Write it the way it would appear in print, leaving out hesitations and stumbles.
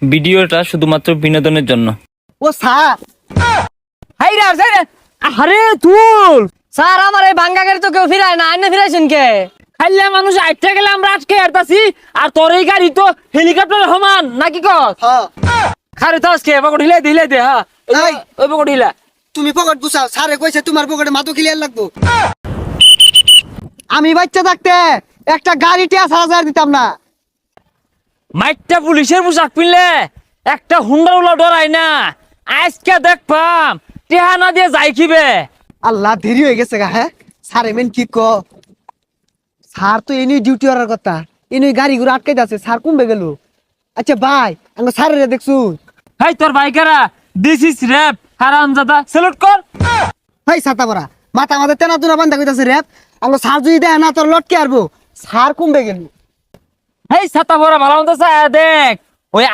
ভিডিওটা শুধুমাত্র বিনোদনের জন্য। ও স্যার, হাই রে আরে তুল স্যার আমার এই ভাঙ্গা গাড়ি তো কেউ ফিরায় না, আইনে ফিরাইছেন কে? খাইলে মানুষ আইটা গেলে আমরা আটকে হারতাছি আর তোর এই গাড়ি তো হেলিকপ্টার সমান নাকি কস? হ্যাঁ খারে তো আজকে পকড় হিলাই দিলে দে হ্যাঁ এই। ওই পকড় হিলা তুমি পকেট গুছাও, স্যারে কইছে তোমার পকেটে মাথা ক্লিয়ার লাগবো। আমি বাচ্চা থাকতে একটা গাড়ি টিয়া 6000 দিতাম না। মাইকটা পুলিশের পোশাক পিনলে একটা হুন্ডা উলা ডরাই না। আজকে দেখবাম টেহা না দিয়ে যাই খিবে। আল্লাহ দেরি হয়ে গেছে গা। হ্যাঁ স্যারে মেন কি ক, স্যার তো এনে ডিউটি করার কথা, এনে গাড়ি ঘুরে আটকে যাচ্ছে, স্যার কমবে গেল। আচ্ছা ভাই আমি স্যারের দেখছু। হাই তোর বাইকারা দিস ইজ র‍্যাপ হারামজাদা স্যালুট কর। হাই ছাতা পরা মাথা মাথা তেনা তুনা বান্ধা কইতাছে রেপ। আমি স্যার যদি দেয় না তোর লটকে আরবো, স্যার কমবে গেল। হেই ছাতা পরা ভালো মতো দেখ ওই